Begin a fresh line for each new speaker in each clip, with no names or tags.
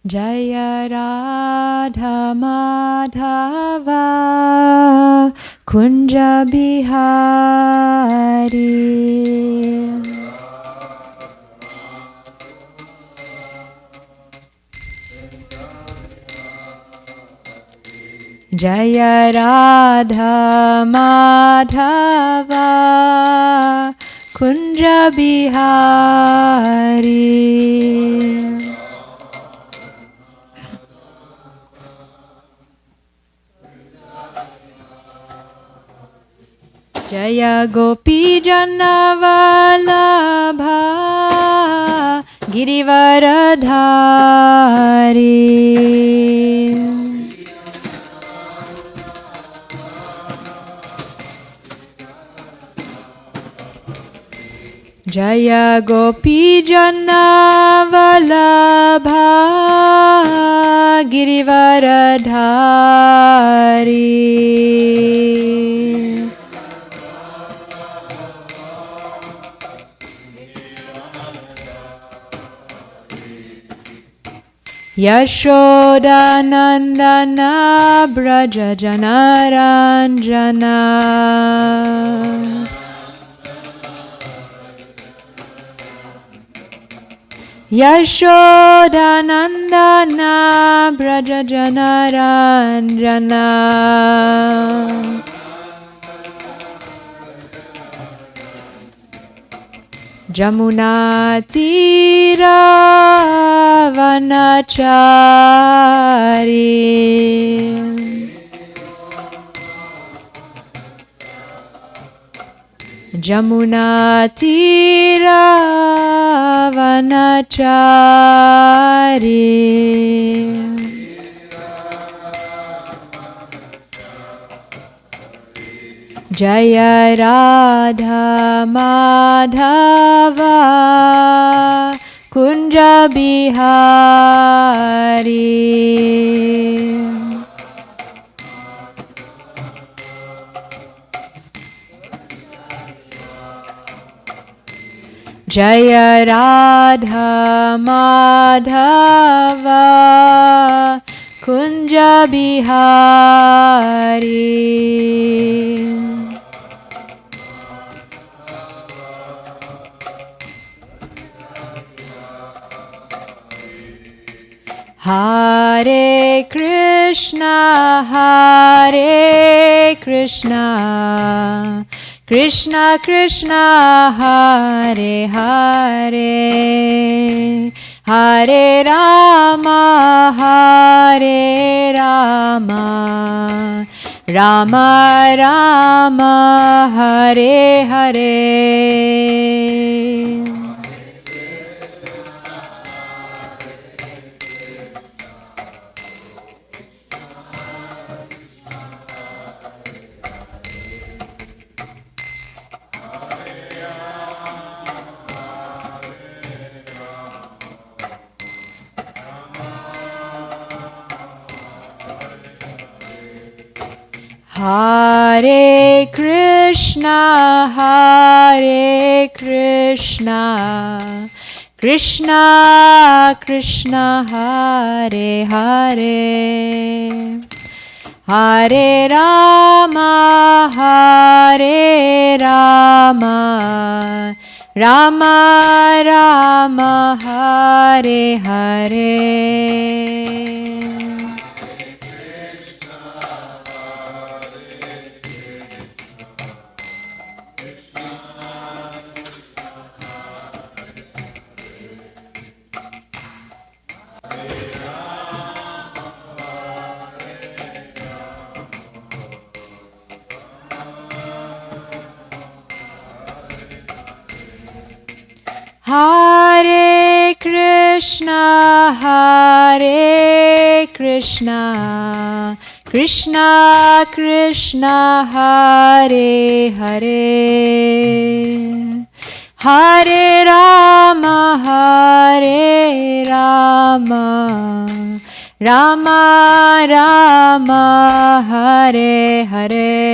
Jaya Radha Madhava Kunja Bihari Jaya Radha Madhava Kunja Bihari Jaya Gopi Janavalabha Girivaradhari Jaya Gopi Janavalabha Girivaradhari Yashoda Nandana Braja Janaranjana Yashoda Nandana Braja Janaranjana Jamuna Tira Vanachari Jamuna Tira Vanachari Jaya Radha Madhava Kunja Bihari Jaya Radha Madhava Kunja Bihari Hare Krishna Krishna Krishna Hare Hare Hare Rama Rama Rama Hare Hare Hare Krishna, Hare Krishna, Krishna Krishna, Hare Hare, Hare Rama, Hare Rama, Rama Rama, Hare Hare. Hare Krishna, Hare Krishna, Krishna Krishna, Hare Hare, Hare Rama, Hare Rama, Rama Rama, Hare Hare.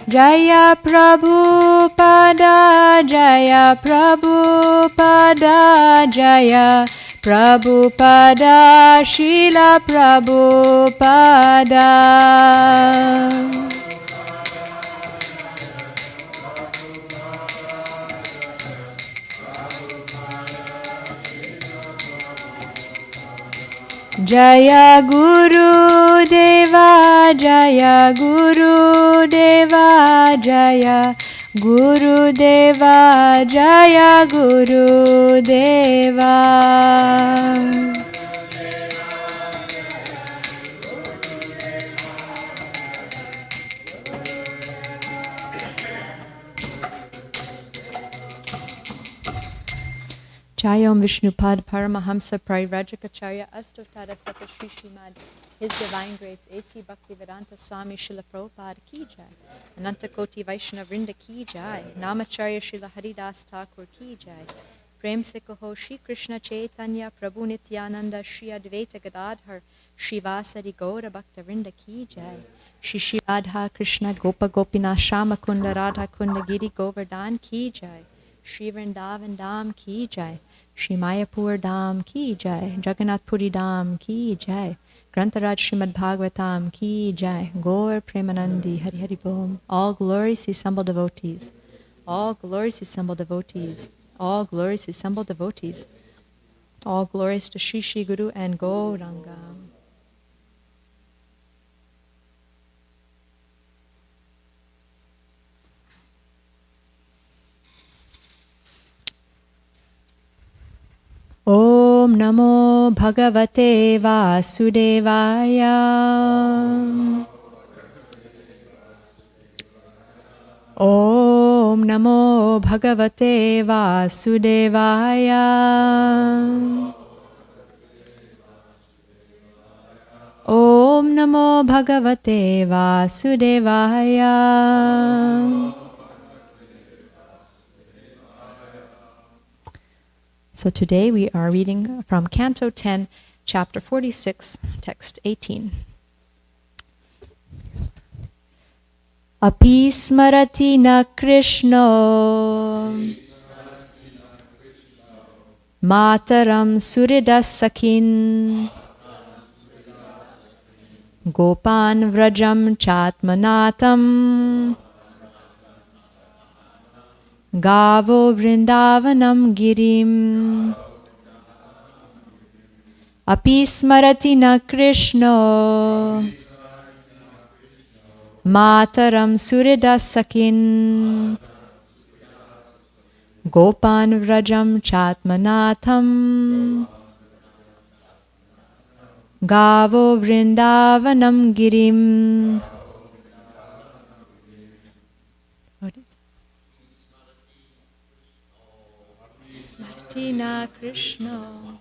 Jaya Prabhupada, Jaya Prabhupada, Jaya Prabhupada, Srila Prabhupada. Jaya Guru Deva, Jaya Guru Deva, Jaya Guru Deva, Jaya Guru Deva. Jayom Vishnupad Paramahamsa Parivrajikacharya Astotara Sata Shri Srimad His Divine Grace A.C. Bhaktivedanta Swami Srila Prabhupada Ki Jai, Ananta Koti Vaishnava Vrinda Ki Jai, Namacharya Srila Haridas Thakur Ki Jai, Prem Se Kaho Shri Krishna Chaitanya Prabhu Nityananda Shri Advaita Gadadhar Shri Vasari Gaura Bhakta Vrinda Ki Jai, Shri Shri Radha Krishna Gopa Gopinath Shama Kunda Radha Kunda Giri Govardhan Ki Jai, Shri Vrindavan Dham Ki Jai, Shri Mayapur Dham Ki Jai, Jagannath Puri Dham Ki Jai, Grantaraj Srimad Bhagavatam Ki Jai, Gaur Premanandi Hari Hari Bom. All glories assembled devotees, all glories assembled devotees, all glories assembled devotees, all glories to Shri Shri Guru and Gauranga. Om Namo Bhagavate Vasudevaya. Om Namo Bhagavate Vasudevaya. Om Namo Bhagavate Vasudevaya. So today we are reading from Canto 10, Chapter 46, Text 18. Api smarati na Krishno Mataram Suridas Sakin Gopan Vrajam Chatmanatam Gavo Vrindavanam Girim Api smarati na Krishno Mataram Suridas Sakin Gopan Vrajam Chatmanatham Gavo Vrindavanam Girim. What is Tina Krishna.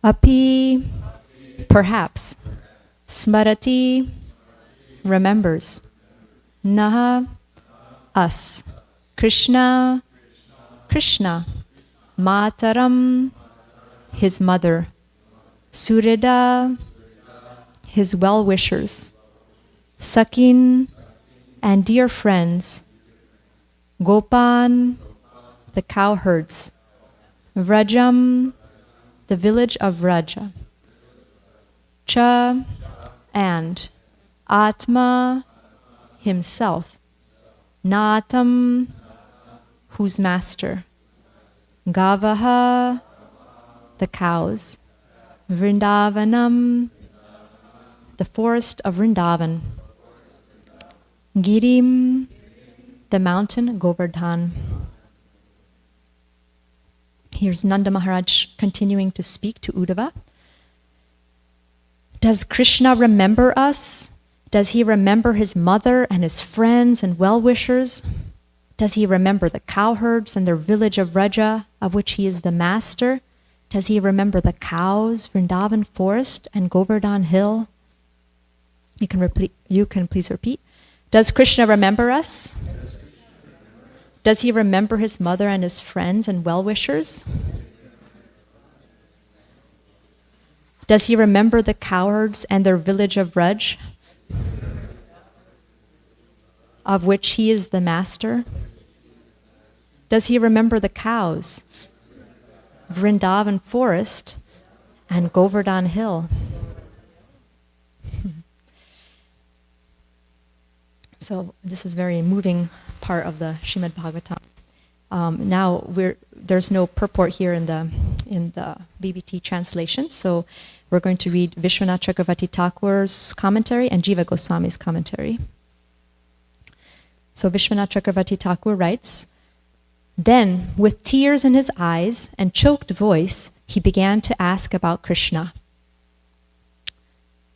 Api, perhaps. Smarati, remembers. Naha, us. Krishna, Krishna. Mataram, his mother. Surida, his well-wishers. Sakin, and dear friends. Gopan, the cowherds. Vrajam, the village of Vraja. Cha, and. Atma, himself. Natam, whose master. Gavaha, the cows. Vrindavanam, the forest of Vrindavan. Girim, the mountain Govardhan. Here's Nanda Maharaj continuing to speak to Uddhava. Does Krishna remember us? Does he remember his mother and his friends and well-wishers? Does he remember the cowherds and their village of Vraja, of which he is the master? Does he remember the cows, Vrindavan forest, and Govardhan hill? You can please repeat. Does Krishna remember us? Does he remember his mother and his friends and well-wishers? Does he remember the cowherds and their village of Vraj, of which he is the master? Does he remember the cows, Vrindavan forest, and Govardhan hill? So this is a very moving part of the Srimad Bhagavatam. Now there's no purport here in the BBT translation, so we're going to read Vishwanath Chakravarti Thakur's commentary and Jiva Goswami's commentary. So Vishwanath Chakravarti Thakur writes, "Then, with tears in his eyes and choked voice, he began to ask about Krishna.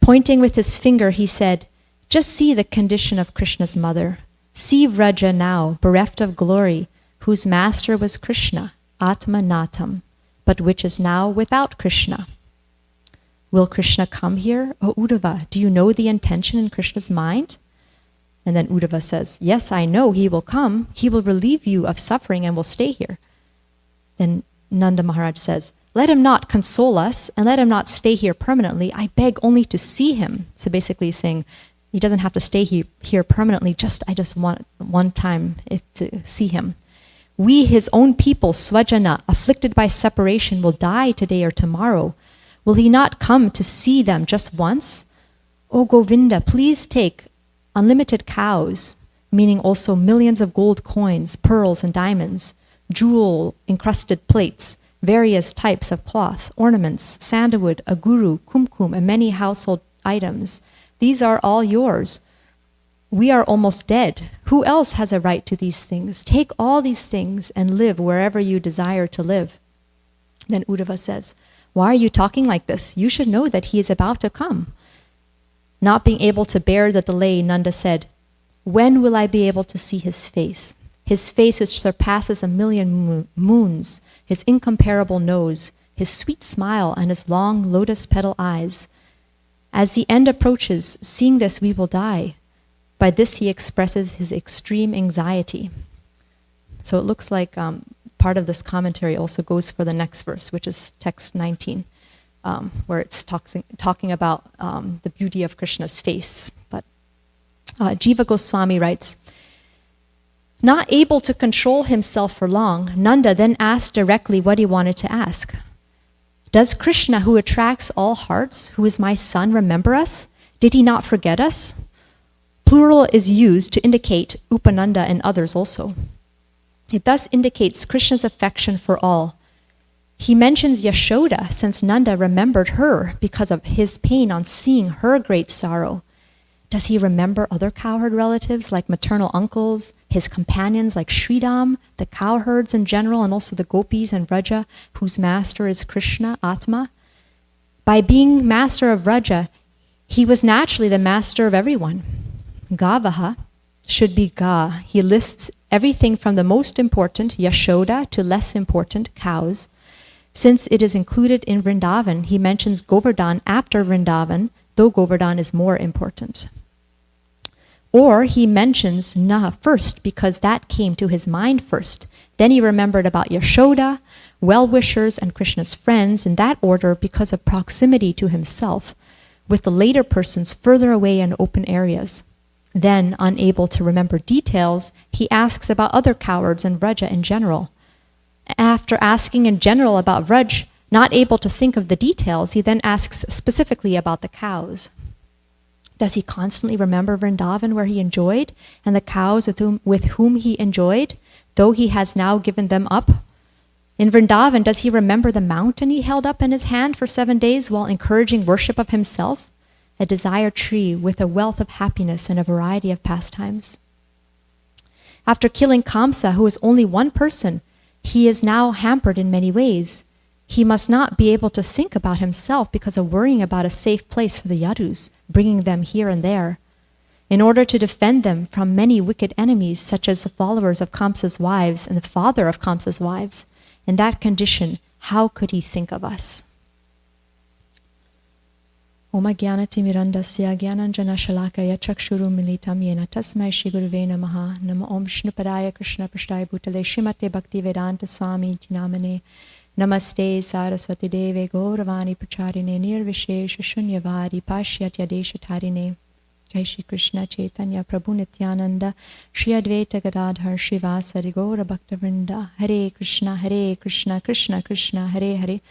Pointing with his finger, he said, 'Just see the condition of Krishna's mother. See Vraja now, bereft of glory, whose master was Krishna. Atma Natam, but which is now without Krishna. Will Krishna come here? O Uddhava, do you know the intention in Krishna's mind? And then Uddhava says, yes, I know he will come. He will relieve you of suffering and will stay here. Then Nanda Maharaj says, let him not console us and let him not stay here permanently. I beg only to see him. So basically he's saying, he doesn't have to stay here permanently. I just want one time to see him. We, his own people, Swajana, afflicted by separation, will die today or tomorrow. Will he not come to see them just once? O Govinda, please take unlimited cows, meaning also millions of gold coins, pearls and diamonds, jewel-encrusted plates, various types of cloth, ornaments, sandalwood, aguru, kumkum, and many household items. These are all yours. We are almost dead. Who else has a right to these things? Take all these things and live wherever you desire to live. Then Uddhava says, why are you talking like this? You should know that he is about to come. Not being able to bear the delay, Nanda said, when will I be able to see his face? His face which surpasses 1,000,000 moons, his incomparable nose, his sweet smile, and his long lotus petal eyes. As the end approaches, seeing this we will die. By this he expresses his extreme anxiety. So it looks like part of this commentary also goes for the next verse, which is text 19, where it's talking about the beauty of Krishna's face. But Jiva Goswami writes, not able to control himself for long, Nanda then asked directly what he wanted to ask. Does Krishna, who attracts all hearts, who is my son, remember us? Did he not forget us? Plural is used to indicate Upananda and others also. It thus indicates Krishna's affection for all. He mentions Yashoda, since Nanda remembered her because of his pain on seeing her great sorrow. Does he remember other cowherd relatives like maternal uncles, his companions like Sridham, the cowherds in general, and also the gopis and Vraja, whose master is Krishna, Atma? By being master of Vraja, he was naturally the master of everyone. Gavaha should be Ga. He lists everything from the most important, Yashoda, to less important, cows. Since it is included in Vrindavan, he mentions Govardhan after Vrindavan, though Govardhan is more important. Or he mentions Na first because that came to his mind first. Then he remembered about Yashoda, well-wishers, and Krishna's friends in that order because of proximity to himself, with the later persons further away in open areas. Then, unable to remember details, he asks about other cowards and Vraja in general. After asking in general about Vraj, not able to think of the details, he then asks specifically about the cows. Does he constantly remember Vrindavan where he enjoyed, and the cows with whom he enjoyed, though he has now given them up? In Vrindavan, does he remember the mountain he held up in his hand for 7 days while encouraging worship of himself? A desire tree with a wealth of happiness and a variety of pastimes. After killing Kamsa, who is only one person, he is now hampered in many ways. He must not be able to think about himself because of worrying about a safe place for the Yadus, bringing them here and there. In order to defend them from many wicked enemies, such as the followers of Kamsa's wives and the father of Kamsa's wives, in that condition, how could he think of us? Om Jnanati Mirandasya Jnananjana Shalakaya Chakshuru Militam Yena Tasmai Shri Guruve Namaha Nama Om Shnupadaya Krishna Prashtaya Bhutale Shrimate Bhakti Vedanta Swami Namane Namaste Saraswati Deve Gauravani Pracharine Nirvishesha Shunyavadi Pashyat Yadesha Tarine Jai Shri Krishna Chaitanya Prabhu Nityananda Shri Advaita Gadadhar Shivasari Gaura Bhakta Vrinda Hare Krishna Krishna Krishna Hare Hare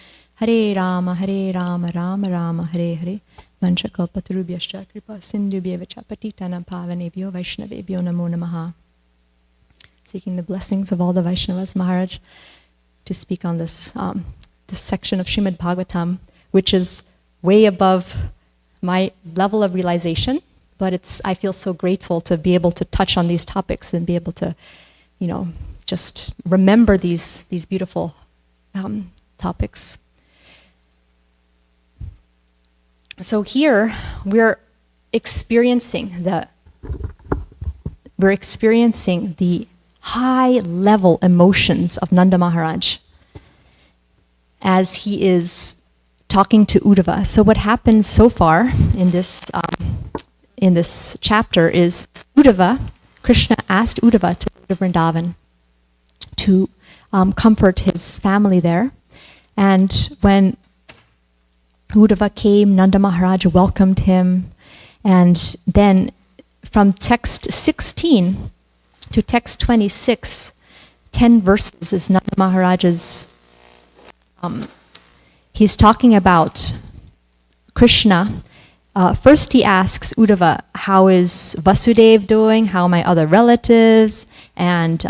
Hare Rama Rama Rama Hare Hare Mancha Kalpatarubhyascha Kripa Sindhubhyevacha Patitanam Pavanebhyo Vaishnavebhyo Namo Namaha. Seeking the blessings of all the Vaishnavas, Maharaj, to speak on this section of Srimad Bhagavatam, which is way above my level of realization, but I feel so grateful to be able to touch on these topics and be able to, just remember these beautiful topics. So here we're experiencing the high level emotions of Nanda Maharaj. as he is talking to Uddhava. So what happens so far in this chapter is Krishna asked Uddhava to go to Vrindavan to comfort his family there. And when Uddhava came, Nanda Maharaj welcomed him. And then from text 16 to text 26, 10 verses is Nanda Maharaj's, he's talking about Krishna. First he asks Uddhava, how is Vasudev doing? How are my other relatives? And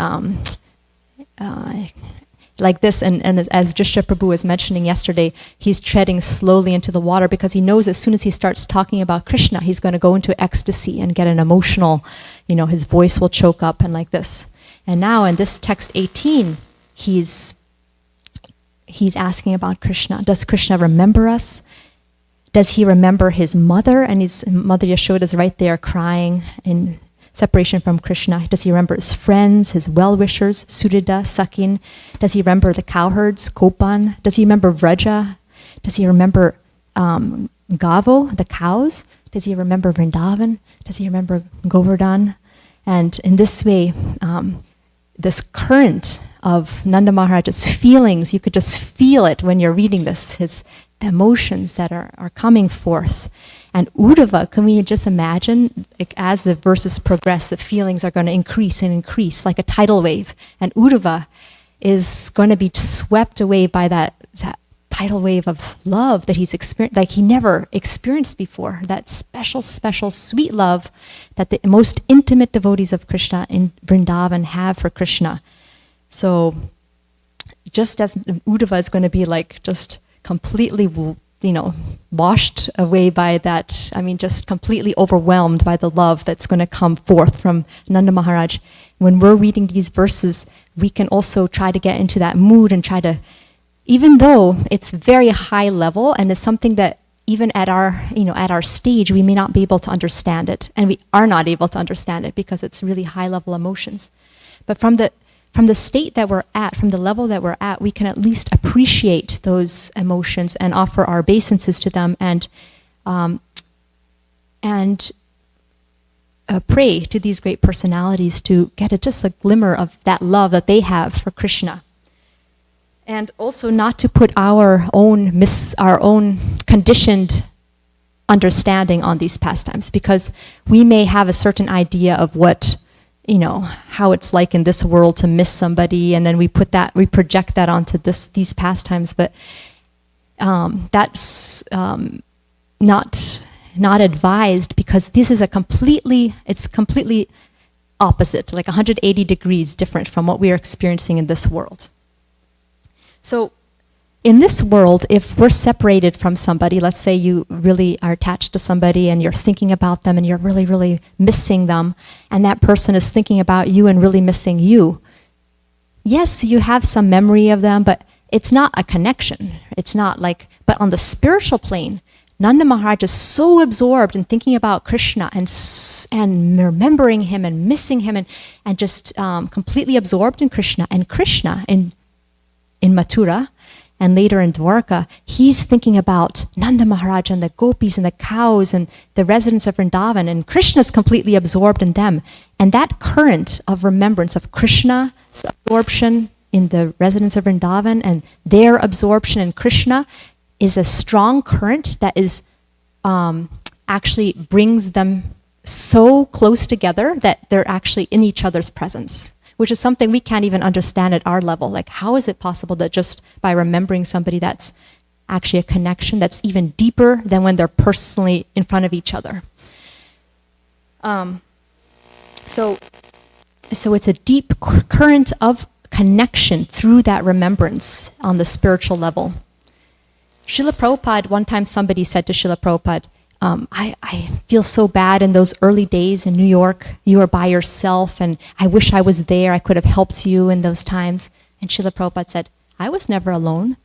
like this, and as Jishya Prabhu was mentioning yesterday, he's treading slowly into the water because he knows as soon as he starts talking about Krishna, he's going to go into ecstasy and get an emotional, his voice will choke up and like this. And now in this text 18, he's asking about Krishna. Does Krishna remember us? Does he remember his mother? And his mother Yashoda is right there crying in separation from Krishna. Does he remember his friends, his well-wishers, Surida, Sakin? Does he remember the cowherds, Kopan? Does he remember Vraja? Does he remember Gavo, the cows? Does he remember Vrindavan? Does he remember Govardhan? And in this way, this current of Nanda Maharaj's feelings, you could just feel it when you're reading this, the emotions that are coming forth. And Uddhava, can we just imagine, like, as the verses progress, the feelings are going to increase and increase like a tidal wave. And Uddhava is going to be swept away by that tidal wave of love that he's experienced, like he never experienced before. That special, special, sweet love that the most intimate devotees of Krishna in Vrindavan have for Krishna. So just as Uddhava is going to be like just completely washed away by that, just completely overwhelmed by the love that's going to come forth from Nanda Maharaj. When we're reading these verses, we can also try to get into that mood and try to, even though it's very high level and it's something that even at our stage, we may not be able to understand it. And we are not able to understand it because it's really high level emotions. But from the state that we're at, from the level that we're at, we can at least appreciate those emotions and offer our obeisances to them and pray to these great personalities to get just a glimmer of that love that they have for Krishna. And also not to put our own conditioned understanding on these pastimes, because we may have a certain idea of what how it's like in this world to miss somebody, and then we project that onto these pastimes. But that's not advised, because this is it's completely opposite, like 180 degrees different from what we are experiencing in this world. So in this world, if we're separated from somebody, let's say you really are attached to somebody and you're thinking about them and you're really, really missing them, and that person is thinking about you and really missing you. Yes, you have some memory of them, but it's not a connection. It's not like, but on the spiritual plane, Nanda Maharaj is so absorbed in thinking about Krishna and remembering him and missing him and just completely absorbed in Krishna. And Krishna in Mathura, and later in Dwarka, he's thinking about Nanda Maharaj and the gopis and the cows and the residents of Vrindavan, and Krishna's completely absorbed in them. And that current of remembrance of Krishna's absorption in the residents of Vrindavan and their absorption in Krishna is a strong current that is actually brings them so close together that they're actually in each other's presence, which is something we can't even understand at our level. Like, how is it possible that just by remembering somebody, that's actually a connection that's even deeper than when they're personally in front of each other? So it's a deep current of connection through that remembrance on the spiritual level. Srila Prabhupada, one time somebody said to Srila Prabhupada, I feel so bad in those early days in New York. You were by yourself, and I wish I was there. I could have helped you in those times. And Srila Prabhupada said, I was never alone.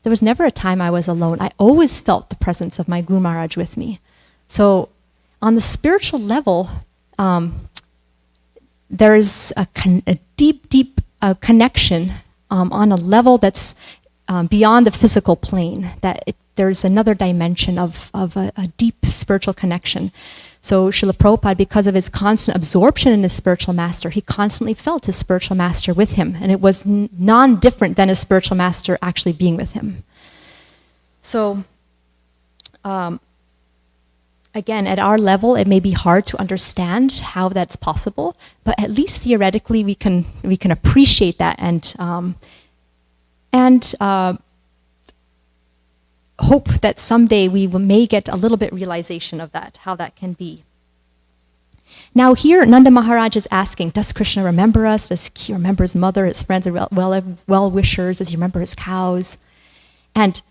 There was never a time I was alone. I always felt the presence of my Guru Maharaj with me. So on the spiritual level, there is a deep connection on a level that's beyond the physical plane, that there's another dimension of a deep spiritual connection. So Srila Prabhupada, because of his constant absorption in his spiritual master, he constantly felt his spiritual master with him, and it was non-different than his spiritual master actually being with him. So, again, at our level, it may be hard to understand how that's possible, but at least theoretically, we can appreciate that and hope that someday we may get a little bit realization of that, how that can be. Now here, Nanda Maharaj is asking, does Krishna remember us? Does he remember his mother, his friends, well-wishers? Does he remember his cows? And,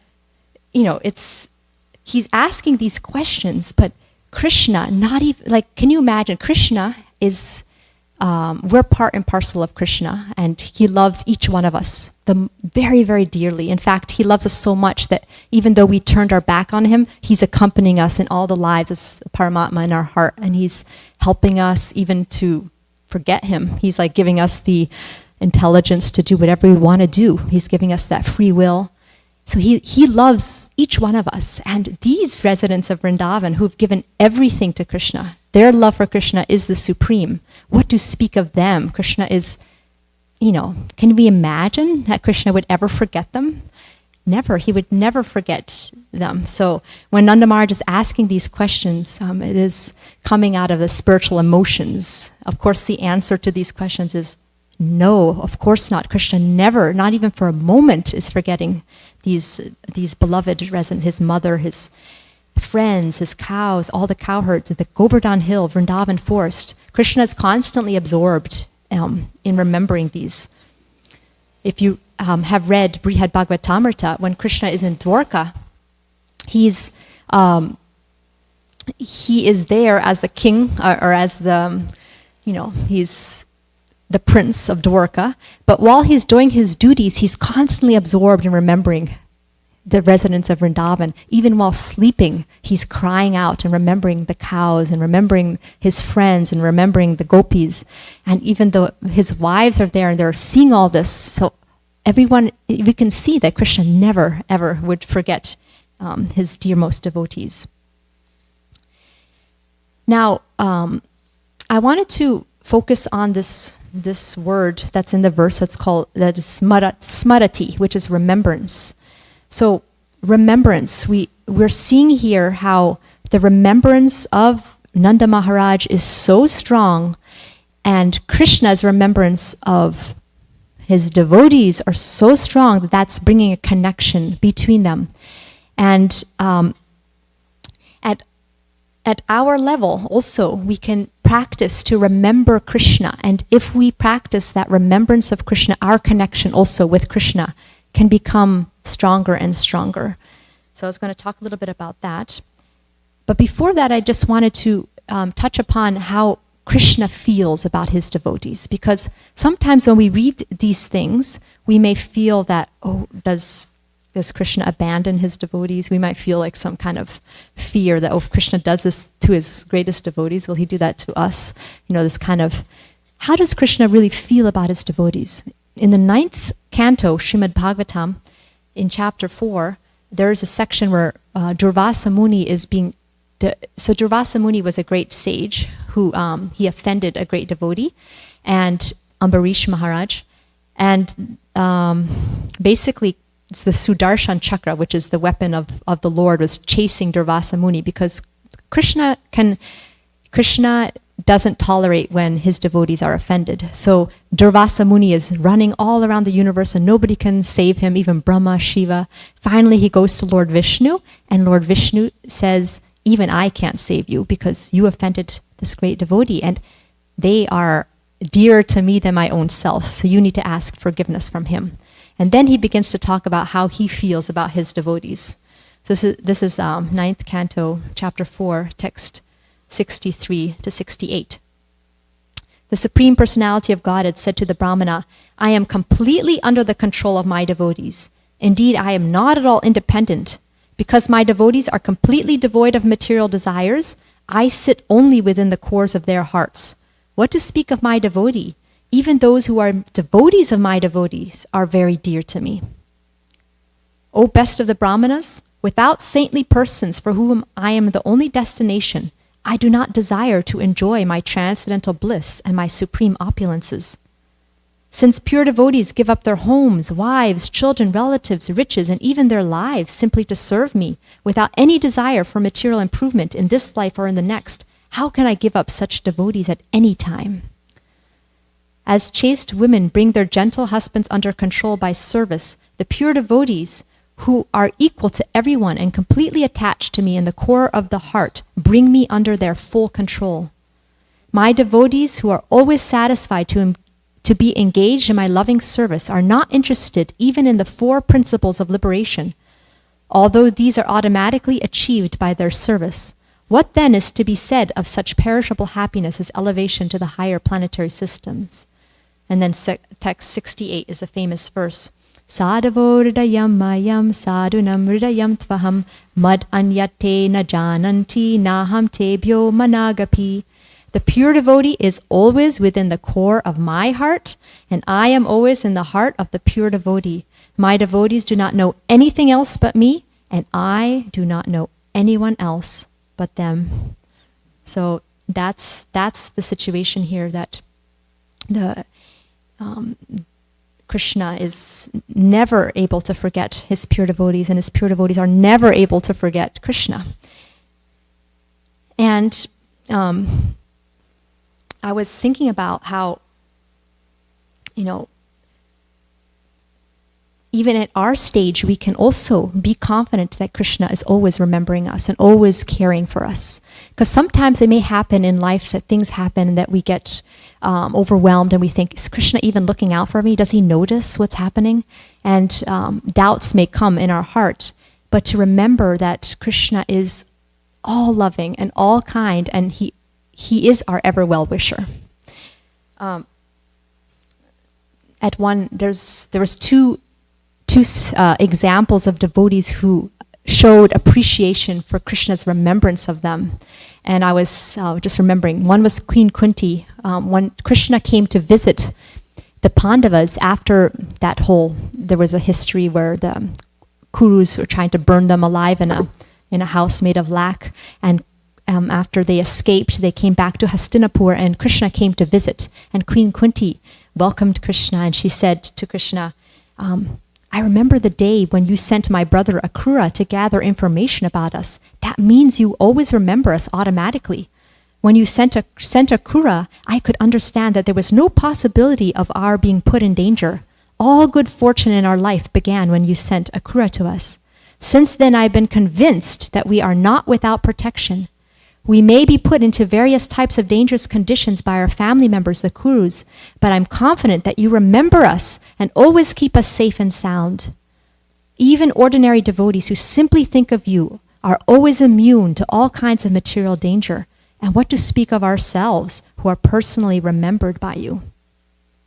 he's asking these questions, but Krishna, not even, can you imagine, Krishna is, we're part and parcel of Krishna, and he loves each one of us very, very dearly. In fact, he loves us so much that even though we turned our back on him, he's accompanying us in all the lives as Paramatma in our heart, and he's helping us even to forget him. He's giving us the intelligence to do whatever we want to do. He's giving us that free will. So he loves each one of us. And these residents of Vrindavan who've given everything to Krishna, their love for Krishna is the supreme. What to speak of them? Krishna is, can we imagine that Krishna would ever forget them? Never. He would never forget them. So when Nanda Maharaj is asking these questions, it is coming out of the spiritual emotions. Of course, the answer to these questions is no, of course not. Krishna never, not even for a moment, is forgetting these beloved residents, his mother, his friends, his cows, all the cowherds at the Govardhan Hill, Vrindavan forest. Krishna is constantly absorbed in remembering these. If you have read Brihad Bhagavatamrita, when Krishna is in Dwarka, he is there as the king, or as the, he's the prince of Dwarka, but while he's doing his duties, he's constantly absorbed in remembering the residents of Vrindavan. Even while sleeping, he's crying out and remembering the cows and remembering his friends and remembering the gopis. And even though his wives are there and they're seeing all this, so everyone, we can see that Krishna never, ever would forget his dearmost devotees. Now, I wanted to focus on this word that's in the verse that is smarati, which is remembrance. So remembrance, we're seeing here how the remembrance of Nanda Maharaj is so strong, and Krishna's remembrance of his devotees are so strong that that's bringing a connection between them. And at our level also, we can practice to remember Krishna. And if we practice that remembrance of Krishna, our connection also with Krishna can become stronger and stronger. So I was going to talk a little bit about that. But before that, I just wanted to touch upon how Krishna feels about his devotees. Because sometimes when we read these things, we may feel that, does Krishna abandon his devotees? We might feel like some kind of fear that, if Krishna does this to his greatest devotees, will he do that to us? This kind of, how does Krishna really feel about his devotees? In the 9th canto, Srimad Bhagavatam, in chapter 4, there is a section where Durvasa Muni is being, so Durvasa Muni was a great sage who, he offended a great devotee, and Ambarish Maharaj, and basically, it's the Sudarshan Chakra, which is the weapon of the Lord, was chasing Durvasa Muni, because Krishna doesn't tolerate when his devotees are offended. So Durvasa Muni is running all around the universe and nobody can save him, even Brahma, Shiva. Finally, he goes to Lord Vishnu, and Lord Vishnu says, even I can't save you because you offended this great devotee, and they are dearer to me than my own self, so you need to ask forgiveness from him. And then he begins to talk about how he feels about his devotees. So this is 9th canto, chapter 4, text 63 to 68. The Supreme Personality of Godhead said to the Brahmana, I am completely under the control of my devotees. Indeed, I am not at all independent. Because my devotees are completely devoid of material desires, I sit only within the cores of their hearts. What to speak of my devotee? Even those who are devotees of my devotees are very dear to me. O best of the Brahmanas, without saintly persons for whom I am the only destination, I do not desire to enjoy my transcendental bliss and my supreme opulences. Since pure devotees give up their homes, wives, children, relatives, riches, and even their lives simply to serve me, without any desire for material improvement in this life or in the next, how can I give up such devotees at any time? As chaste women bring their gentle husbands under control by service, the pure devotees, who are equal to everyone and completely attached to me in the core of the heart, bring me under their full control. My devotees, who are always satisfied to be engaged in my loving service, are not interested even in the 4 principles of liberation, although these are automatically achieved by their service. What then is to be said of such perishable happiness as elevation to the higher planetary systems? And then text 68 is a famous verse. Sadhavo hridayam mayam sadhunam hridayam tvaham mad anyate na jananti naham tebhyo managapi. The pure devotee is always within the core of my heart, and I am always in the heart of the pure devotee. My devotees do not know anything else but me, and I do not know anyone else but them. So that's the situation here, that the Krishna is never able to forget his pure devotees, and his pure devotees are never able to forget Krishna. And I was thinking about how, even at our stage, we can also be confident that Krishna is always remembering us and always caring for us. Because sometimes it may happen in life that things happen and that we get overwhelmed and we think, is Krishna even looking out for me? Does he notice what's happening? And doubts may come in our heart. But to remember that Krishna is all loving and all kind, and he is our ever well-wisher. There was two examples of devotees who showed appreciation for Krishna's remembrance of them. And I was just remembering, one was Queen Kunti. When Krishna came to visit the Pandavas after there was a history where the Kurus were trying to burn them alive in a house made of lac. And after they escaped, they came back to Hastinapur, and Krishna came to visit. And Queen Kunti welcomed Krishna, and she said to Krishna, I remember the day when you sent my brother Akrura to gather information about us. That means you always remember us automatically. When you sent Akrura, I could understand that there was no possibility of our being put in danger. All good fortune in our life began when you sent Akrura to us. Since then, I've been convinced that we are not without protection. We may be put into various types of dangerous conditions by our family members, the Kurus, but I'm confident that you remember us and always keep us safe and sound. Even ordinary devotees who simply think of you are always immune to all kinds of material danger. And what to speak of ourselves, who are personally remembered by you?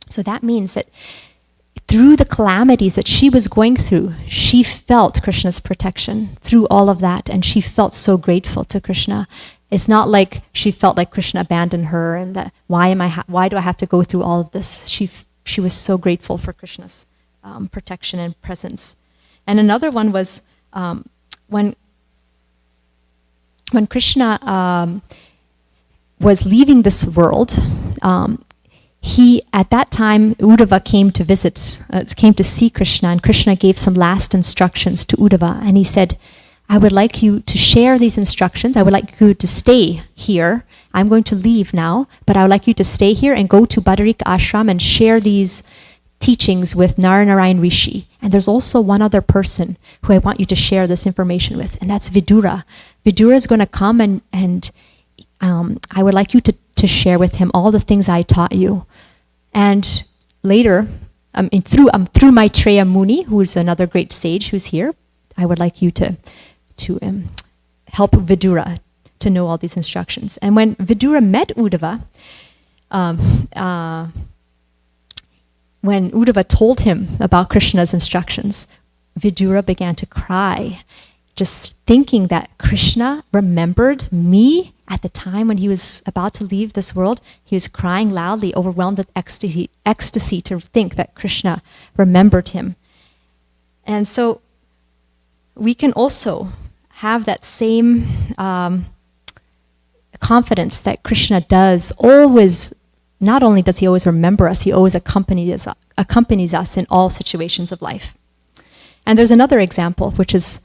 So that means that through the calamities that she was going through, she felt Krishna's protection through all of that, and she felt so grateful to Krishna. It's not like she felt like Krishna abandoned her and that why do I have to go through all of this? She was so grateful for Krishna's protection and presence. And another one was when Krishna was leaving this world. At that time, Uddhava came to see Krishna, and Krishna gave some last instructions to Uddhava, and he said, I would like you to share these instructions. I would like you to stay here. I'm going to leave now, but I would like you to stay here and go to Badarik Ashram and share these teachings with Naranarayan Rishi. And there's also one other person who I want you to share this information with, and that's Vidura. Vidura is going to come, and I would like you to share with him all the things I taught you. And later, through Maitreya Muni, who's another great sage who's here, I would like you to help Vidura to know all these instructions. And when Vidura met Uddhava, when Uddhava told him about Krishna's instructions, Vidura began to cry, just thinking that Krishna remembered me at the time when he was about to leave this world. He was crying loudly, overwhelmed with ecstasy to think that Krishna remembered him. And so we can also have that same confidence that Krishna does always, not only does he always remember us, he always accompanies us in all situations of life. And there's another example, which is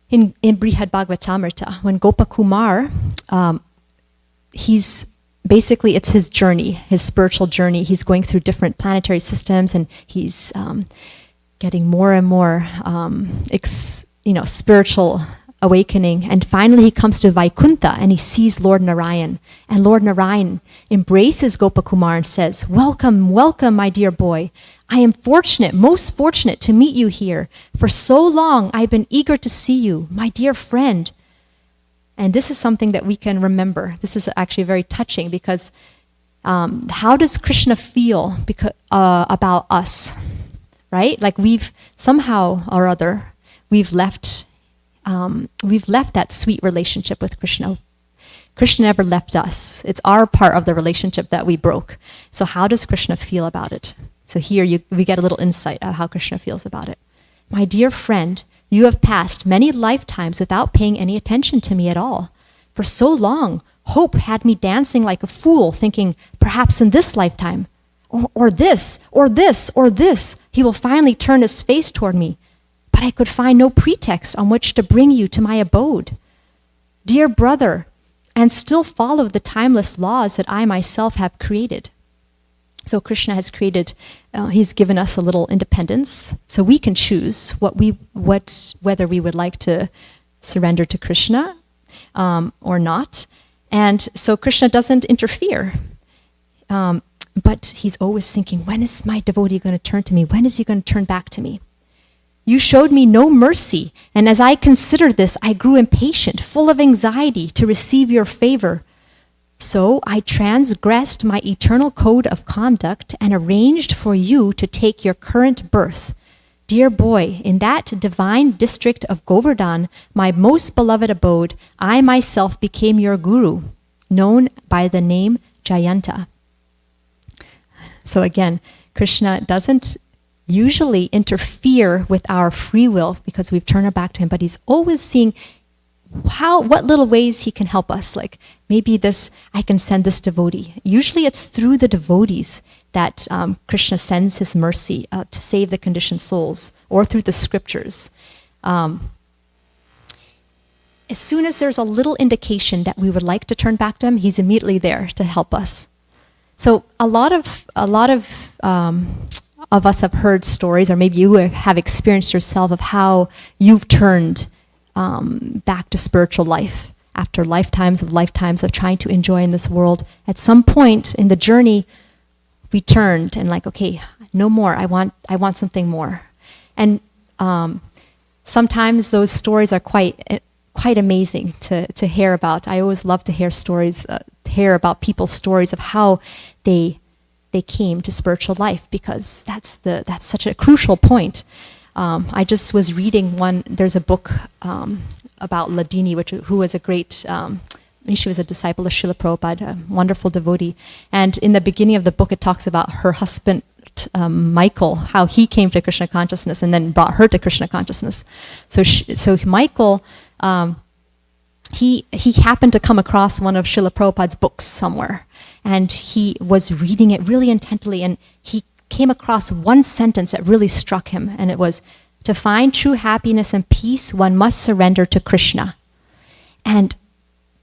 in Brihad Bhagavatamrita, when Gopakumar, it's his journey, his spiritual journey. He's going through different planetary systems, and he's getting more and more, spiritual awakening. And finally he comes to Vaikuntha and he sees Lord Narayan. And Lord Narayan embraces Gopakumar and says, "Welcome, welcome, my dear boy. I am fortunate, most fortunate to meet you here. For so long I've been eager to see you, my dear friend." And this is something that we can remember. This is actually very touching because how does Krishna feel about us, right? Like we've somehow or other, we've left that sweet relationship with Krishna. Krishna never left us. It's our part of the relationship that we broke. So how does Krishna feel about it? So here we get a little insight of how Krishna feels about it. "My dear friend, you have passed many lifetimes without paying any attention to me at all. For so long, hope had me dancing like a fool, thinking, perhaps in this lifetime, or this, he will finally turn his face toward me. But I could find no pretext on which to bring you to my abode. Dear brother, and still follow the timeless laws that I myself have created." So Krishna has created, he's given us a little independence, so we can choose whether we would like to surrender to Krishna or not. And so Krishna doesn't interfere. But he's always thinking, when is my devotee going to turn to me? When is he going to turn back to me? "You showed me no mercy, and as I considered this, I grew impatient, full of anxiety to receive your favor. So I transgressed my eternal code of conduct and arranged for you to take your current birth. Dear boy, in that divine district of Govardhan, my most beloved abode, I myself became your guru, known by the name Jayanta." So again, Krishna doesn't usually interfere with our free will because we've turned our back to him, but he's always seeing what little ways he can help us. Like maybe I can send this devotee. Usually it's through the devotees that Krishna sends his mercy to save the conditioned souls, or through the scriptures. As soon as there's a little indication that we would like to turn back to him, he's immediately there to help us. So a lot of us have heard stories, or maybe you have experienced yourself, of how you've turned back to spiritual life after lifetimes of trying to enjoy in this world. At some point in the journey, we turned and like, okay, no more. I want something more. And sometimes those stories are quite amazing to hear about. I always love to hear about people's stories of how they came to spiritual life, because that's such a crucial point. I just was reading there's a book about Ladini, who was a great, she was a disciple of Srila Prabhupada, a wonderful devotee. And in the beginning of the book, it talks about her husband, Michael, how he came to Krishna consciousness and then brought her to Krishna consciousness. So Michael, he happened to come across one of Srila Prabhupada's books somewhere. And he was reading it really intently, and he came across one sentence that really struck him, and it was, "To find true happiness and peace, one must surrender to Krishna." And,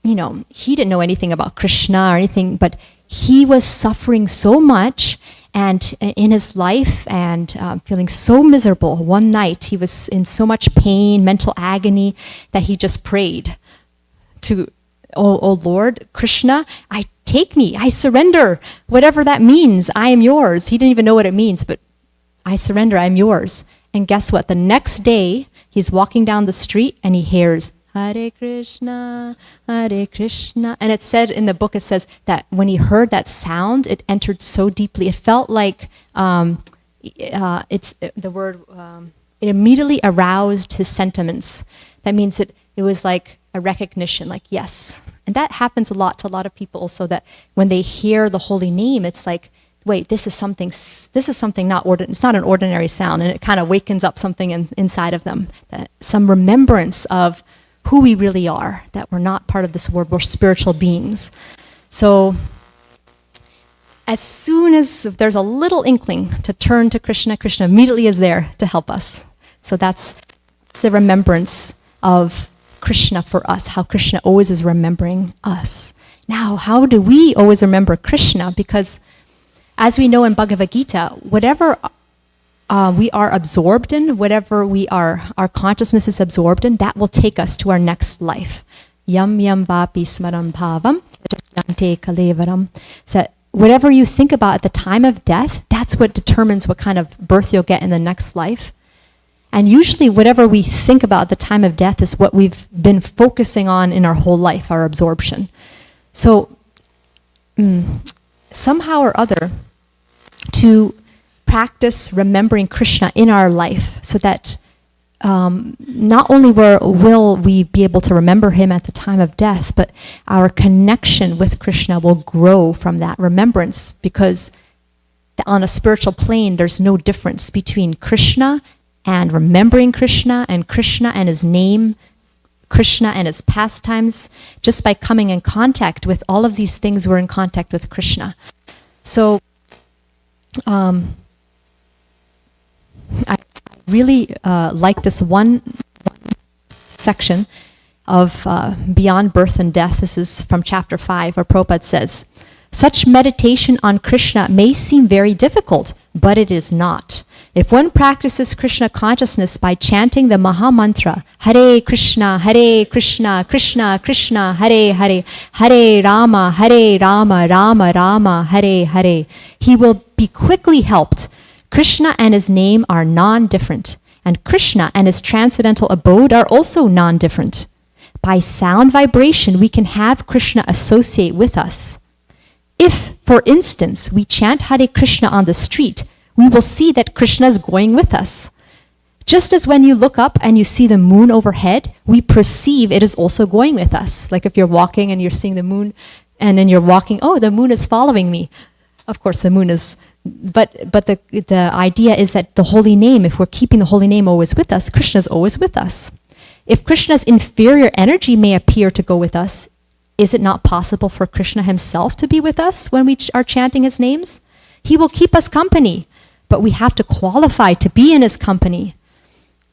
he didn't know anything about Krishna or anything, but he was suffering so much and in his life and feeling so miserable. One night, he was in so much pain, mental agony, that he just prayed to, oh Lord, Krishna, take me, I surrender, whatever that means, I am yours. He didn't even know what it means, but I surrender, I'm yours. And guess what? The next day, he's walking down the street and he hears, Hare Krishna, Hare Krishna. And it said in the book, it says that when he heard that sound, it entered so deeply. It felt like, it immediately aroused his sentiments. That means it was like a recognition, like, yes. And that happens a lot to a lot of people also, that when they hear the holy name, it's like wait, this is something not it's not an ordinary sound, and it kind of wakens up something inside of them, some remembrance of who we really are, that we're not part of this world, we're spiritual beings. So as soon as there's a little inkling to turn to Krishna, Krishna immediately is there to help us. So that's the remembrance of Krishna for us, how Krishna always is remembering us. Now, how do we always remember Krishna? Because as we know in Bhagavad Gita, whatever we are absorbed in, whatever our consciousness is absorbed in, that will take us to our next life. Yam yam vapi smaram bhavam yante kalevaram. So whatever you think about at the time of death, that's what determines what kind of birth you'll get in the next life. And usually whatever we think about at the time of death is what we've been focusing on in our whole life, our absorption. So somehow or other, to practice remembering Krishna in our life, so that not only will we be able to remember him at the time of death, but our connection with Krishna will grow from that remembrance, because on a spiritual plane, there's no difference between Krishna and remembering Krishna and his name, Krishna and his pastimes. Just by coming in contact with all of these things, we're in contact with Krishna. So I really like this one section of Beyond Birth and Death. This is from chapter 5, where Prabhupada says, "Such meditation on Krishna may seem very difficult, but it is not. If one practices Krishna consciousness by chanting the Maha Mantra, Hare Krishna, Krishna Krishna, Hare Hare, Hare Rama, Rama Rama, Hare Hare, he will be quickly helped. Krishna and his name are non-different, and Krishna and his transcendental abode are also non-different. By sound vibration, we can have Krishna associate with us. If, for instance, we chant Hare Krishna on the street, we will see that Krishna is going with us. Just as when you look up and you see the moon overhead, we perceive it is also going with us. Like if you're walking and you're seeing the moon, and then you're walking, oh, the moon is following me. Of course, the moon is, but the idea is that the holy name, if we're keeping the holy name always with us, Krishna is always with us. If Krishna's inferior energy may appear to go with us, is it not possible for Krishna himself to be with us when we are chanting his names? He will keep us company, but we have to qualify to be in his company.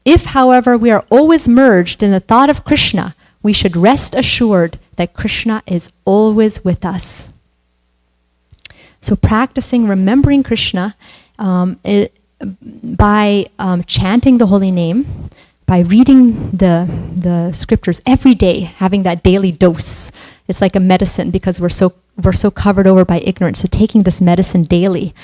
If, however, we are always merged in the thought of Krishna, we should rest assured that Krishna is always with us." So practicing remembering Krishna by chanting the holy name, by reading the scriptures every day, having that daily dose. It's like a medicine, because we're so covered over by ignorance. So taking this medicine daily,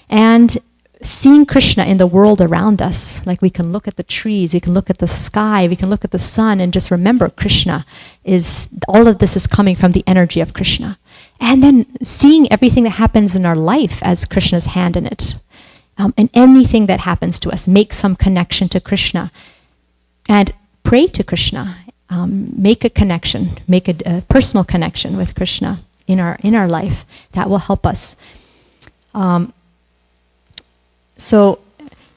and seeing Krishna in the world around us. Like we can look at the trees, we can look at the sky, we can look at the sun, and just remember Krishna is, all of this is coming from the energy of Krishna. And then seeing everything that happens in our life as Krishna's hand in it. And anything that happens to us, make some connection to Krishna. And pray to Krishna. Make a connection, make a personal connection with Krishna in our life. That will help us. So,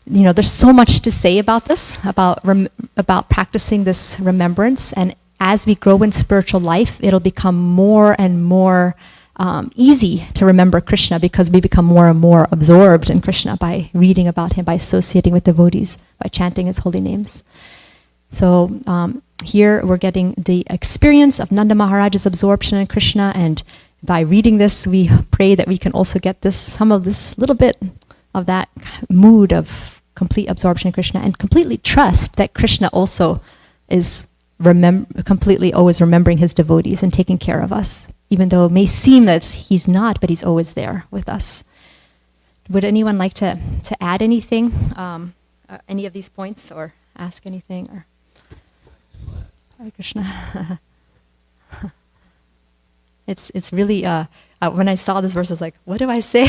there's so much to say about this, about practicing this remembrance. And as we grow in spiritual life, it'll become more and more easy to remember Krishna, because we become more and more absorbed in Krishna by reading about him, by associating with devotees, by chanting his holy names. So here we're getting the experience of Nanda Maharaj's absorption in Krishna, and by reading this, we pray that we can also get some of this little bit of that mood of complete absorption in Krishna, and completely trust that Krishna also is completely always remembering his devotees and taking care of us, even though it may seem that he's not, but he's always there with us. Would anyone like to add anything, any of these points, or ask anything? Or Hare Krishna. It's really, when I saw this verse, I was like, what do I say?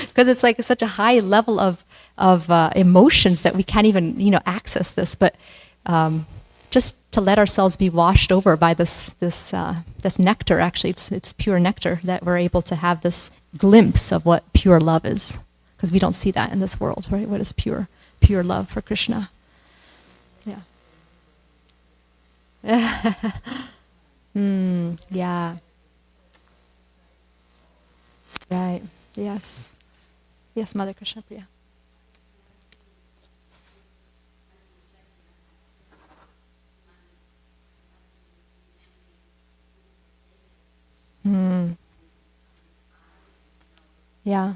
Because it's like such a high level of emotions that we can't even access this. But just to let ourselves be washed over by this nectar. Actually, it's pure nectar that we're able to have this glimpse of what pure love is, because we don't see that in this world, right? What is pure love for Krishna? Yeah. Yeah. Right. Yes. Yes, Mother Krishna Priya. Yeah.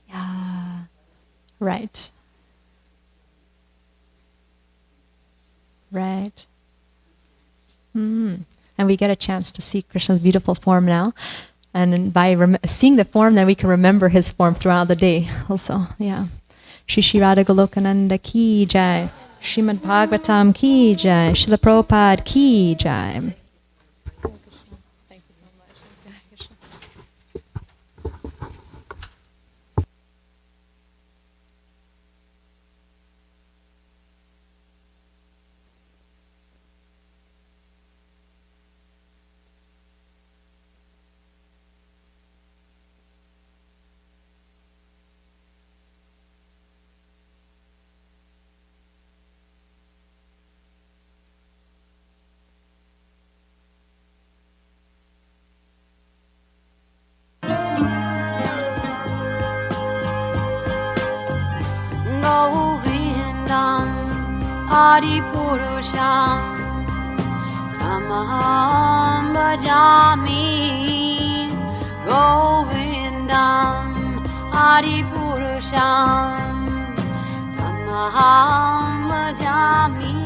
Yeah. Right. Right. And we get a chance to see Krishna's beautiful form now. And by seeing the form, then we can remember his form throughout the day also. Yeah. Shri Shri Radha Golokananda ki jai. Srimad Bhagavatam ki jai. Srila Prabhupada ki jai. Thank you so much.
Govindam Adipurusham Tamaham Bhajami. Govindam Adipurusham Tamaham Bhajami.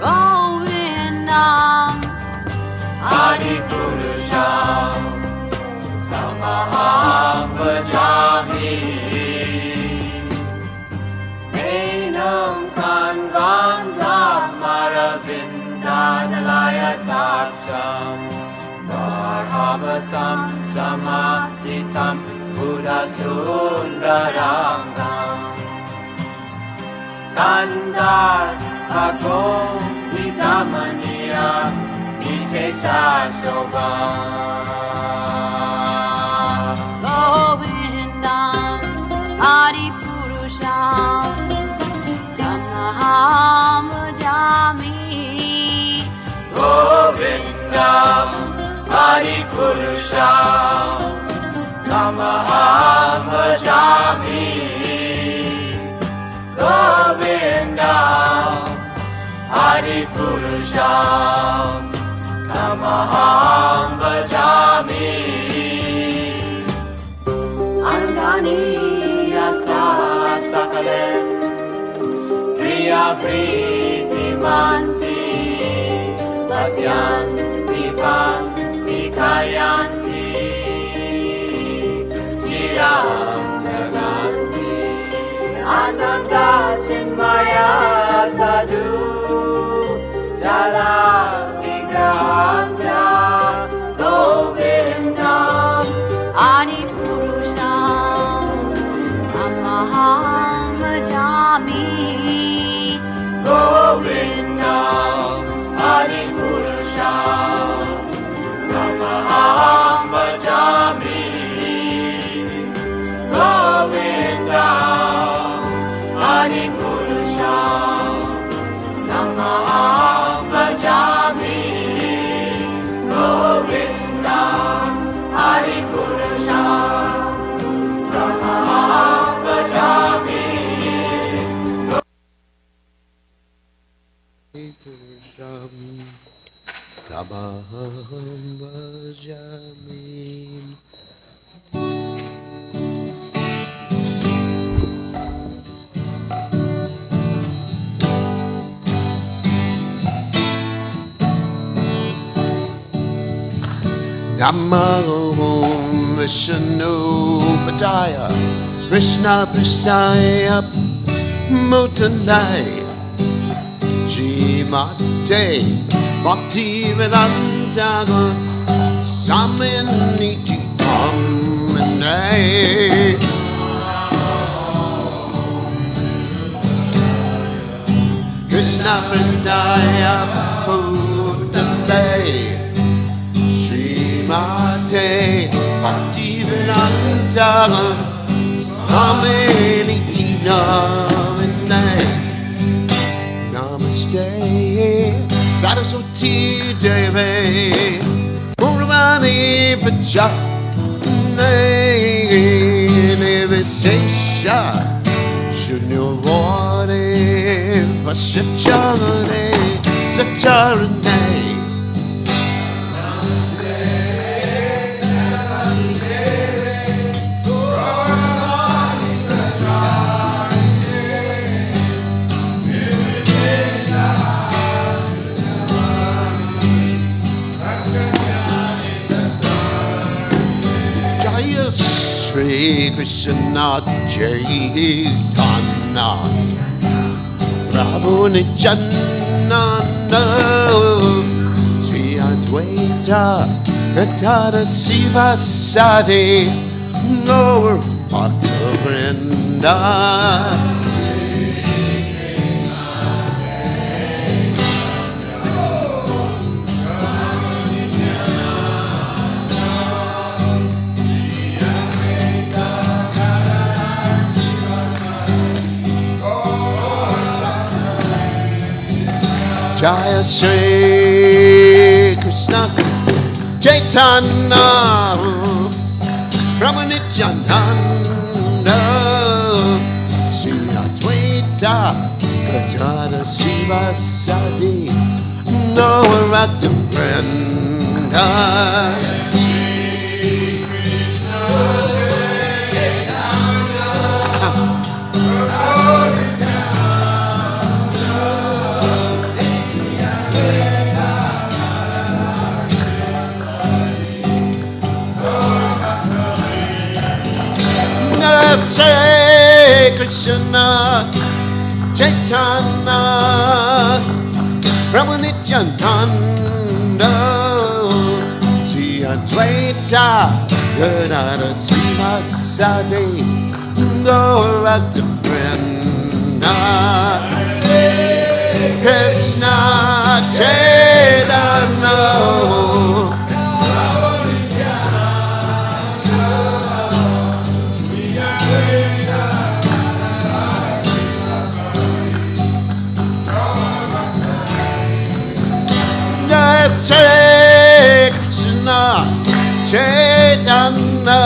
Govindam Adipurusham Tamaham Bhajami. Enam Kanvandam Maravindadalaya Taksham Varhavatam Samasitam Buddhasundarangam Kandar Bhagom Vidamaniyam Vishesha Shobham Govindam Adipurusham Tamaham Bhajami. Govindam Adipurusham Tamaham Bhajami. Govindam Adipurusham Tamaham Bhajami. Angani Yasa Sakalen Priya Priti Manti Vasyanti Panti Kayanti Chiram Naganti Ananda Chinmaya Sadhu Jala Vigrahasya Govindam Adipurusham Tamaham Bhajami. Govindam Adipurusham Tamaham Bhajami. Govindam Adipurusham Tamaham Bhajami. Govindam Adipurusham Tamaham Bhajami.
Tamaham Bhajami. Namo Vishnu Padaya Krishna Pristaya Mutanai Jimate Bhakti Vedanta Samaniti Tamane. Prasnaya Kutale Srimate Bhaktivedanta Ameni Tina Namaste Saraswati Devi Purvani Pachane Nivesesha Shunyavare Vasachane Sacharane Shri Krishna Chaitanya Prabhu Nityananda Sri Advaita Gadadhara Sivasadi Gaur Bhakta Vrinda Jaya Shri Krishna Chaitanya Prabhu Nityananda Sri Advaita Gadadhara Sivasadi Gaur Bhakta Vrinda Say Krishna Chaitanya Prabhu Nityananda Sri Advaita Gadadhara Sivasadi Gaur Bhakta Vrinda Krishna Chaitanya Say Krishna Chaitanya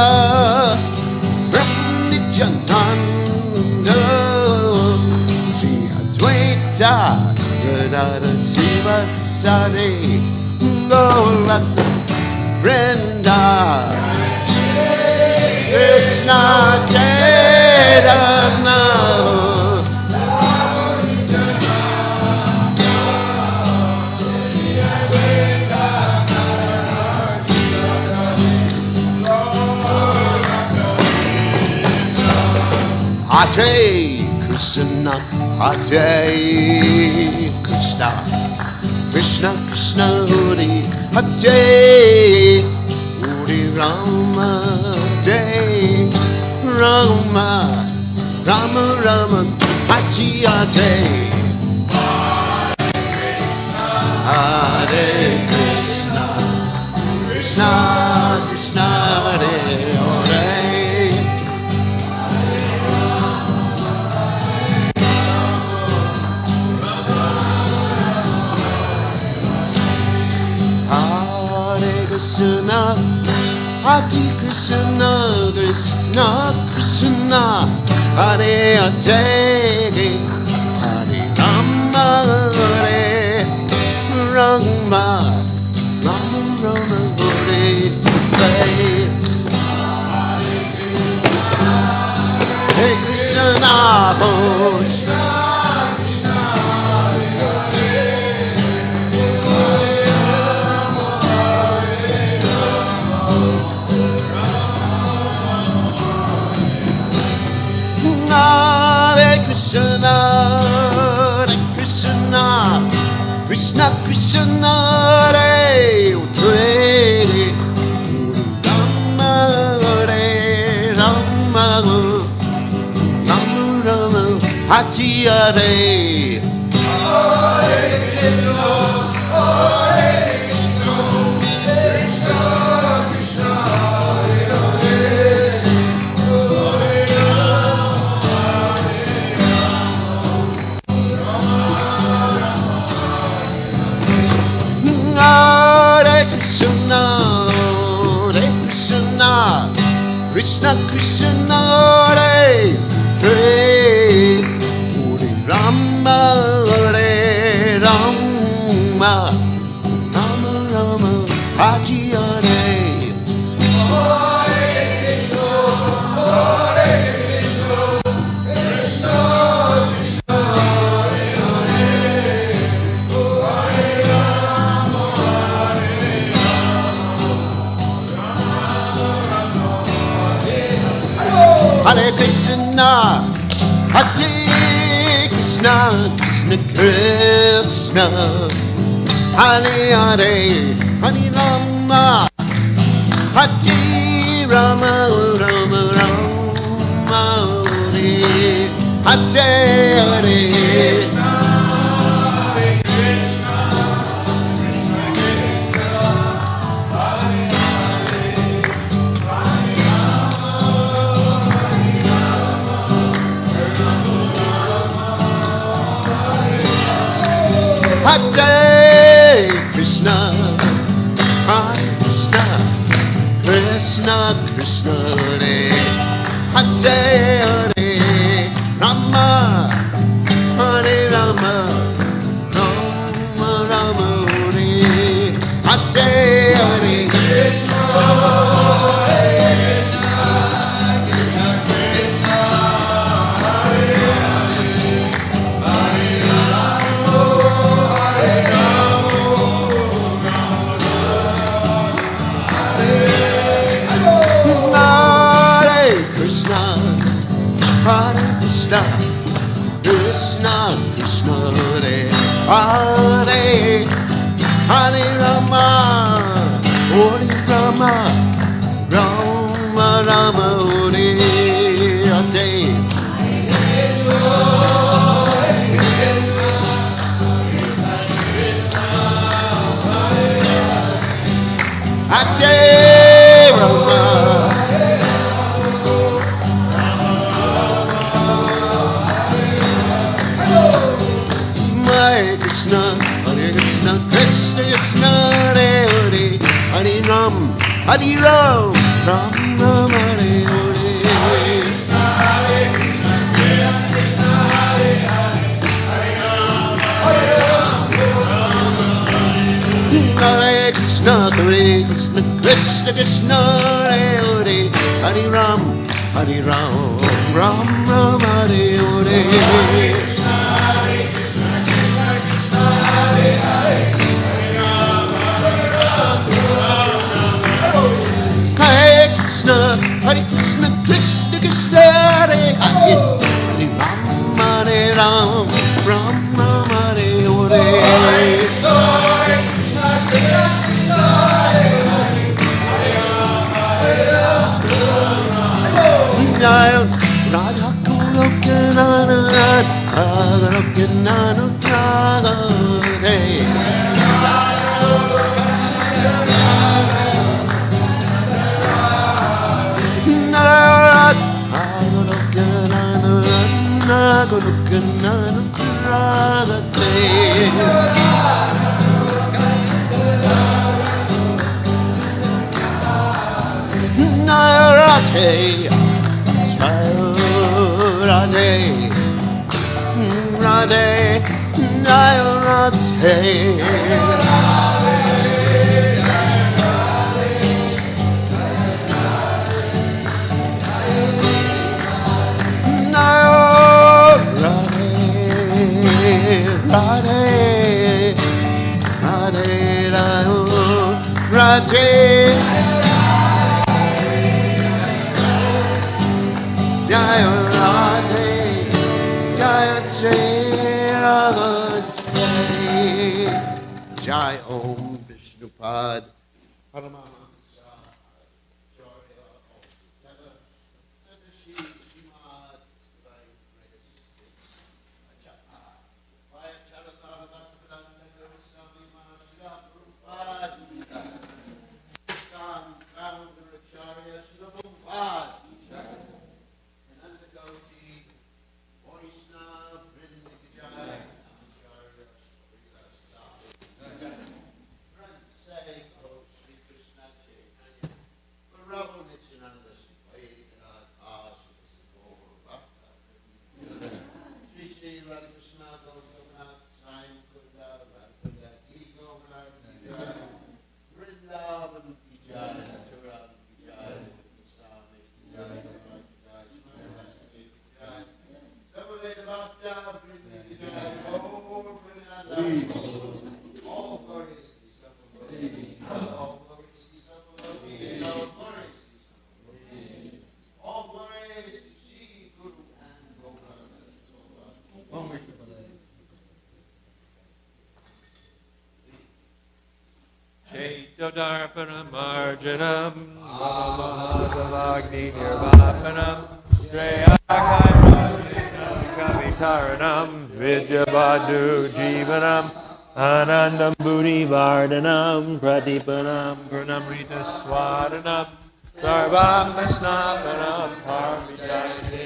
Prabhu Nityananda Sri Advaita Gadadhara Sivasadi Gaur Bhakta Vrinda Krishna Chaitanya Hare Krishna, Hare Krishna, Krishna Krishna Hare Hare, Hare Rama, Hare Rama, Rama Rama, Hare Hare, Hare Krishna, Krishna Krishna Hare Hare. Krishna, Hare Krishna, Krishna Krishna, Hare Hare, Hare Rama, Hare Rama, Rama Rama, Hare Hare. Hare Krishna, Krishna. Krishna, Hare Krishna, Krishna Krishna, Hare Hare, Rama Hare Rama, Rama Rama, Hare Hare. Krishna Krishna Hare Hare Hare Rama Hare Rama Rama Rama Haji Hare Hare Krishna, Hare Krishna, Krishna Krishna, Hare Hare, Hare Rama, Hare Rama, Rama Rama, Hare Hare. Hare Krishna, Hare Krishna, Krishna Krishna Hare Hare Hare Rama, Hare Rama, Rama Rama Hare Hare Hare Krishna, Krishna Krishna Hare Hare, Hare Rama, Hare Rama, Rama Rama Hare Hare. Hare Rama. Hare Krishna, Krishna Krishna, Hare Hare, Hare Ram, Hare Ram, Ram Ram, Hare Hare. Hare Krishna, Hare Krishna, Krishna Krishna, Hare Hare, Hare Ram, Hare Ram, Ram Ram, Hare Hare. Hare Krishna, Krishna Krishna, Hare Hare, Hare Ram, Hare Ram, Ram Ram, Hare Hare. Jaya Radha Goloka Nana, Goloka Nana, Hare. Goloka Nana Radhe Radhe Radhe Radhe Radhe Radhe Radhe Radhe Jaya Radhe Jaya Shri Radhe Jai Om Vishnupad Paramahamsa Acharya Srimad Say, oh, Sri Krishna
Chaitodarpanam Arjanam Mahadavagni Nirvapanam Shreyakairam Kavitaranam Vijabadu Jivanam Anandam Buddhi Vardhanam Pradipanam Purnamrita Swadanam Sarvam Snapanam Parvijayate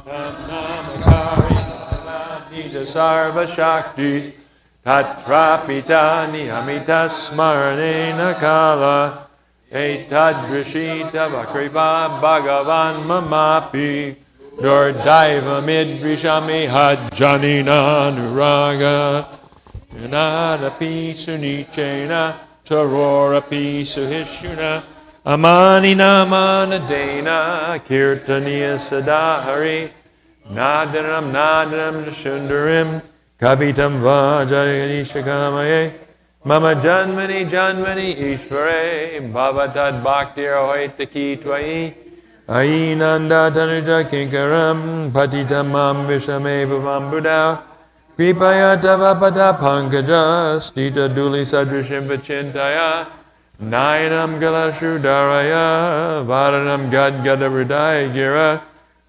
Nam Namakari Nija Sarva Shaktis Tatrapita Niyamita Smaranena Kala Etadrishita Vakriva Bhagavan Mamapi Durdaiva Midrishami Hajjanina Nuraga Nadapi Sunichena Charorapi Suhishuna Amanina Manadena Kirtaniya Sadahari Nadanam Nadanam Shundarim Kavitam Vajayanishakamaye Mama Janmani Janmani Ishvare Bhavatad Bhaktir Hoitaki Twai Ainanda Tanuja Kinkaram Patitam Mam Vishame Bhavam Buddha Kripaya Tavapata Pankaja Stita Duli Sadrishim Vachintaya Nayanam Galashudaraya Varanam Gad Gadavridaya Gira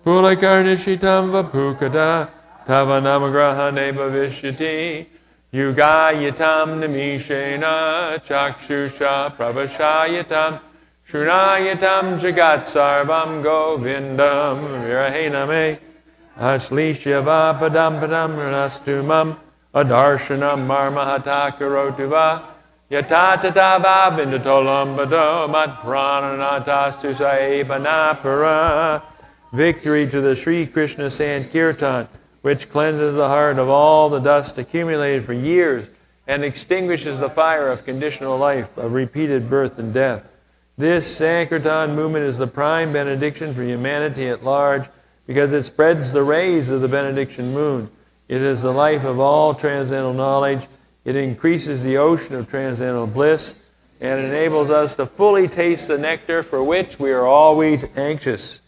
Pulakarnishitam Vapukata Tavanamagrahane Bhavishyati Yugayatam Namishena Chakshusha Pravashayatam Shunayatam Jagat Sarvam Govindam Virahename Aslishya Vapadam Padam Ranastumam Adarshanam Marmahata Karotuva Yatatata Vabindatolam Bado Mat Prananatas Saepanapara. Victory to the Sri Krishna Sankirtan, which cleanses the heart of all the dust accumulated for years and extinguishes the fire of conditional life, of repeated birth and death. This Sankirtan movement is the prime benediction for humanity at large because it spreads the rays of the benediction moon. It is the life of all transcendental knowledge. It increases the ocean of transcendental bliss and enables us to fully taste the nectar for which we are always anxious.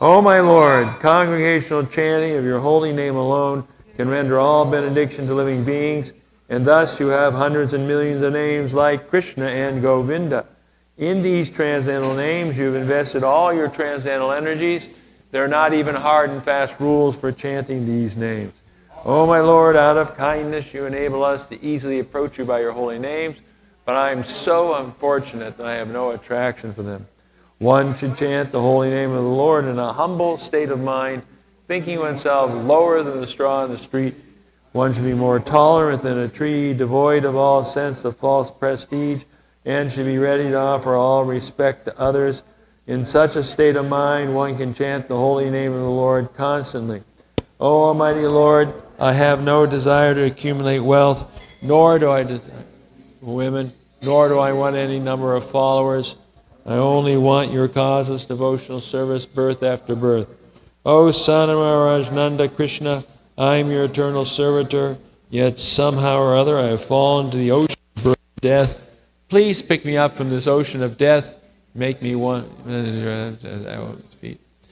O my Lord, congregational chanting of your holy name alone can render all benediction to living beings, and thus you have hundreds and millions of names like Krishna and Govinda. In these transcendental names, you've invested all your transcendental energies. There are not even hard and fast rules for chanting these names. O my Lord, out of kindness, you enable us to easily approach you by your holy names, but I am so unfortunate that I have no attraction for them. One should chant the holy name of the Lord in a humble state of mind, thinking oneself lower than the straw in the street. One should be more tolerant than a tree, devoid of all sense of false prestige, and should be ready to offer all respect to others. In such a state of mind, one can chant the holy name of the Lord constantly. O Almighty Lord, I have no desire to accumulate wealth, nor do I desire women, nor do I want any number of followers. I only want your causeless devotional service, birth after birth. O Son of Maharaj Nanda Krishna, I am your eternal servitor, yet somehow or other I have fallen to the ocean of birth and death. Please pick me up from this ocean of death, make me one. Feet.